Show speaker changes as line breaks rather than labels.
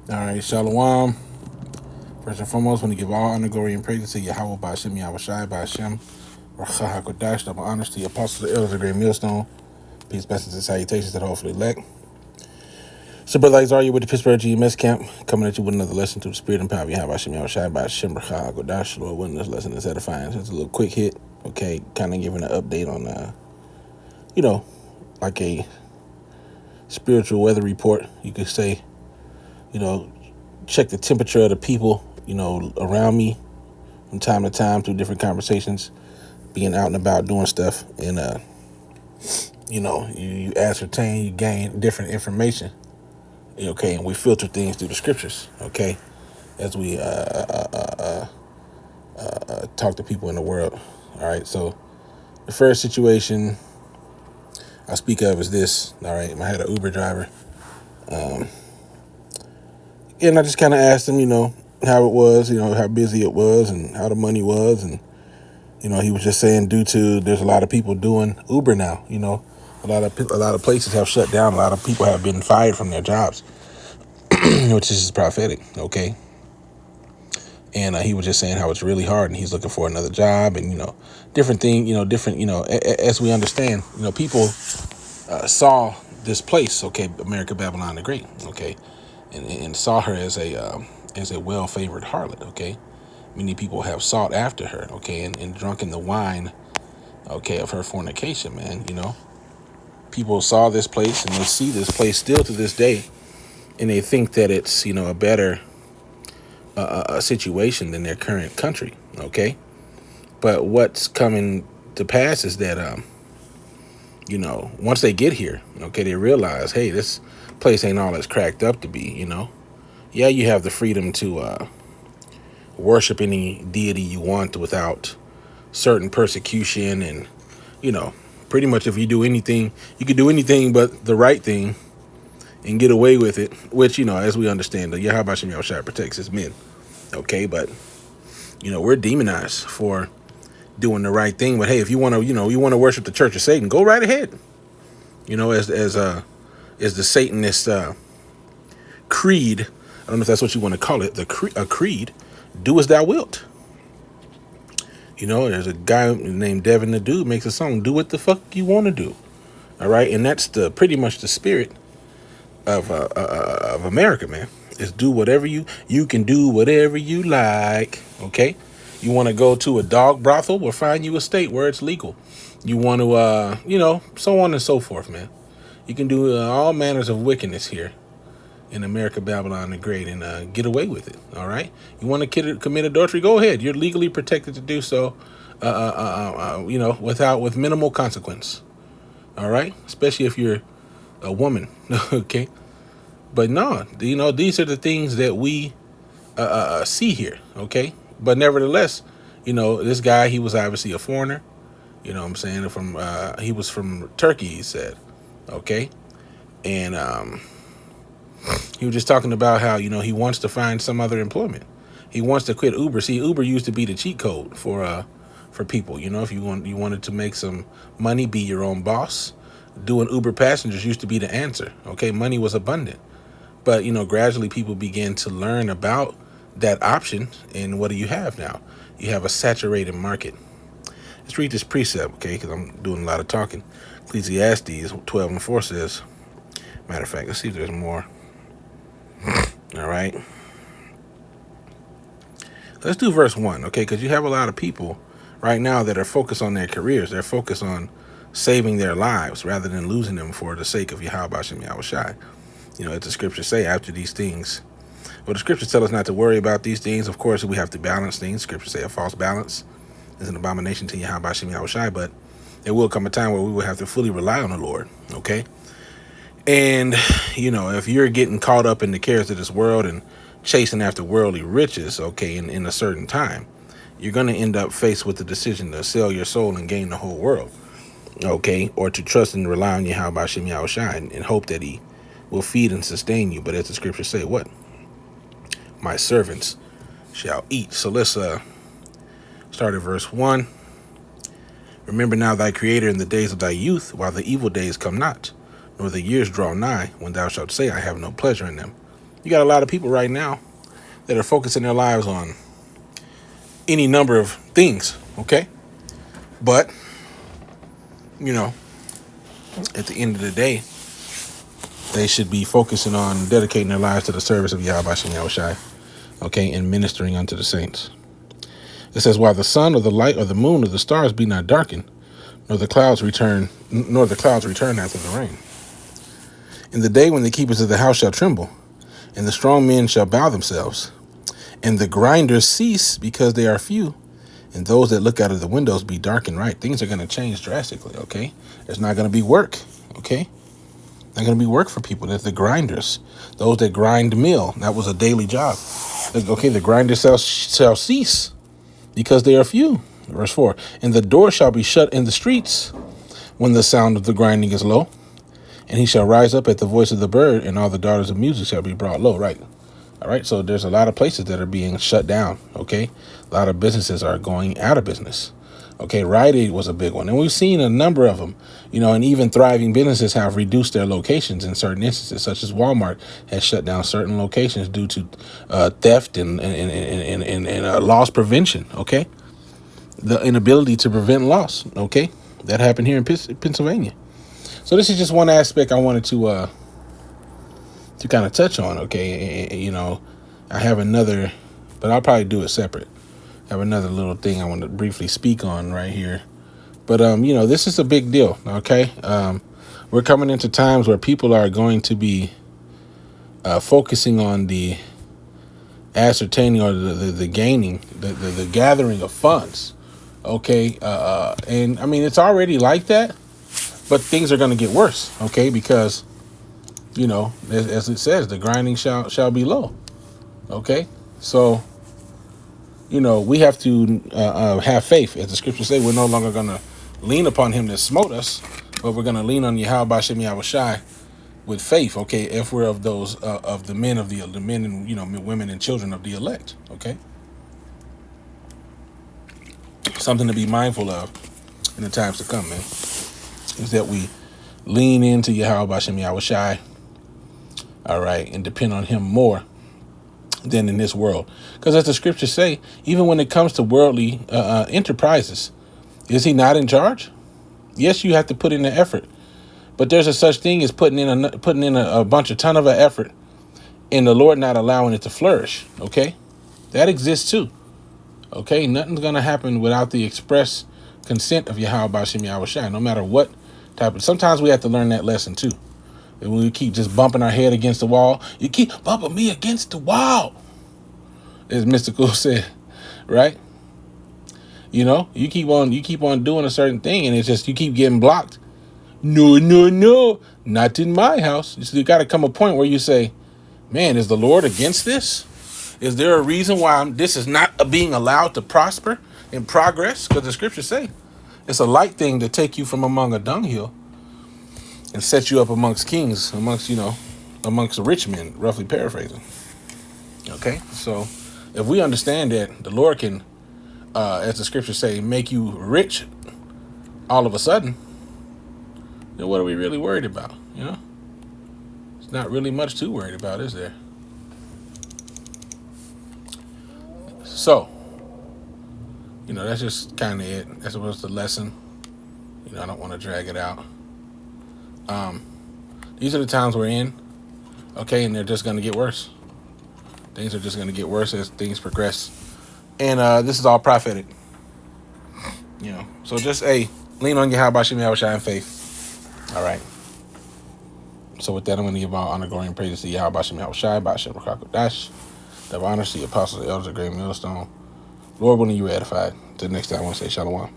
All right, Shalom. First and foremost, I want to give all honor, glory, and praise to Yahweh Ba'Shem, Yahweh Shai Ba'Shem, Racha HaKodash, double honors to the apostles, the elders, the great millstone. Peace, blessings, and salutations to the hopefully elect. So, Brother Isaiah with the Pittsburgh GMS camp, coming at you with another lesson to the spirit and power of Yahweh Ba'Shem, Yahweh Shai Ba'Shem, Racha HaKodash. Lord willing, this lesson is edifying. So it's a little quick hit, okay, kind of giving an update on, like a spiritual weather report, you could say, you know, check the temperature of the people, around me from time to time through different conversations, being out and about doing stuff. And, you ascertain, you gain different information. Okay. And we filter things through the scriptures. Okay. As we talk to people in the world. All right. So the first situation I speak of is this. All right. I had an Uber driver. And I just kind of asked him, how it was, how busy it was and how the money was. And, he was just saying due to there's a lot of people doing Uber now, a lot of places have shut down. A lot of people have been fired from their jobs, which is prophetic. Okay. And he was just saying how it's really hard and he's looking for another job and, different thing, as we understand, people saw this place, okay, America Babylon the Great, okay, and saw her as a well-favored harlot, okay. Many people have sought after her, okay, and drunk in the wine, okay, of her fornication, man. People saw this place and they see this place still to this day, and they think that it's, a better situation than their current country, okay. But what's coming to pass is that, once they get here, okay, they realize, hey, this place ain't all it's cracked up to be, Yeah, you have the freedom to worship any deity you want without certain persecution and, pretty much if you do anything, you can do anything but the right thing and get away with it, which, as we understand, the Yahweh Shem Yahushua protects his men. Okay, but, we're demonized for doing the right thing. But hey, if you want to, you want to worship the Church of Satan, go right ahead. As the Satanist creed, I don't know if that's what you want to call it, a creed, do as thou wilt. There's a guy named Devin the Dude makes a song, do what the fuck you want to do. All right. And that's pretty much the spirit of America, man. Is do whatever you can do whatever you like. OK, you want to go to a dog brothel? We'll find you a state where it's legal. You want to, so on and so forth, man. You can do all manners of wickedness here in America, Babylon the Great, and get away with it. All right. You want to commit adultery? Go ahead. You're legally protected to do so. With minimal consequence. All right. Especially if you're a woman. Okay. But no, these are the things that we see here. Okay. But nevertheless, this guy, he was obviously a foreigner. You know what I'm saying? He was from Turkey, he said. Okay. And he was just talking about how, he wants to find some other employment. He wants to quit Uber. See, Uber used to be the cheat code for people. If you wanted to make some money, be your own boss. Doing Uber passengers used to be the answer. Okay, money was abundant. But, gradually people began to learn about that option. And what do you have now? You have a saturated market. Let's read this precept, okay, because I'm doing a lot of talking. Ecclesiastes 12:4 says, matter of fact, let's see if there's more. All right. Let's do verse 1, okay, because you have a lot of people right now that are focused on their careers. They're focused on saving their lives rather than losing them for the sake of Yahweh Shem Yahushai. As the scriptures say, after these things. Well, the scriptures tell us not to worry about these things. Of course, we have to balance things. Scriptures say a false balance is an abomination to Yahweh Shem Yahushai, but there will come a time where we will have to fully rely on the Lord, okay? And, if you're getting caught up in the cares of this world and chasing after worldly riches, okay, in a certain time, you're going to end up faced with the decision to sell your soul and gain the whole world, okay, or to trust and rely on Yahweh Shem Yahushai and hope that he will feed and sustain you. But as the scriptures say, what? My servants shall eat. So let's start at verse 1. Remember now thy creator in the days of thy youth, while the evil days come not, nor the years draw nigh, when thou shalt say, I have no pleasure in them. You got a lot of people right now that are focusing their lives on any number of things, okay? But, you know, at the end of the day, they should be focusing on dedicating their lives to the service of Yahweh Shem Yahushai, okay, and ministering unto the saints. It says, while the sun or the light or the moon or the stars be not darkened, nor the clouds return after the rain. In the day when the keepers of the house shall tremble, and the strong men shall bow themselves, and the grinders cease because they are few, and those that look out of the windows be dark and right. Things are going to change drastically, okay? There's not going to be work, okay? Not going to be work for people. There's the grinders, those that grind mill. That was a daily job. Okay, the grinders shall cease because they are few. Verse 4, and the door shall be shut in the streets when the sound of the grinding is low, and he shall rise up at the voice of the bird, and all the daughters of music shall be brought low. Right. All right. So there's a lot of places that are being shut down. Okay. A lot of businesses are going out of business. Okay. Rite Aid was a big one. And we've seen a number of them, and even thriving businesses have reduced their locations in certain instances, such as Walmart has shut down certain locations due to theft and loss prevention. Okay. The inability to prevent loss. Okay. That happened here in Pennsylvania. So this is just one aspect I wanted to kind of touch on. Okay. I have another, but I'll probably do it separate. I have another little thing I want to briefly speak on right here. But, this is a big deal. Okay. We're coming into times where people are going to be focusing on the ascertaining or the gaining, the gathering of funds. Okay. And I mean, it's already like that, but things are going to get worse. Okay. Because, as it says, the grinding shall be low. Okay. So, we have to have faith. As the scriptures say, we're no longer going to lean upon him that smote us, but we're going to lean on Yahweh Shem Yahushai with faith. Okay. If we're of those, of the men and, women and children of the elect. Okay. Something to be mindful of in the times to come, man, is that we lean into Yahweh Shem Yahushai, all right, and depend on him more than in this world. Because as the scriptures say, even when it comes to worldly enterprises, is he not in charge? Yes, you have to put in the effort, but there's a such thing as putting in a ton of effort and the Lord not allowing it to flourish. Okay, that exists too. Okay, nothing's going to happen without the express consent of Yahweh Shem Yahushai, no matter what type of. Sometimes we have to learn that lesson too. And when we keep just bumping our head against the wall, you keep bumping me against the wall, as Mystical said, right? You keep on doing a certain thing, and it's just you keep getting blocked. No, not in my house. You got to come a point where you say, man, is the Lord against this? Is there a reason why this is not being allowed to prosper and progress? Because the scriptures say it's a light thing to take you from among a dunghill and set you up amongst kings, amongst rich men, roughly paraphrasing. Okay, so if we understand that the Lord can, as the scriptures say, make you rich all of a sudden, then what are we really worried about? It's not really much to worried about, is there? So, that's just kind of it. That was the lesson. I don't want to drag it out. These are the times we're in. Okay, and they're just going to get worse. Things are just going to get worse as things progress. And this is all prophetic. So just lean on Yahweh Shem Yahushai in faith. All right. So with that, I'm going to give all honor, glory, and praise to Yahweh Shem Yahushai, Ba'ashem Rakakodash. The honors to the apostles, the elders, the great millstone. Lord, when you edified. Till next time, I want to say shalom.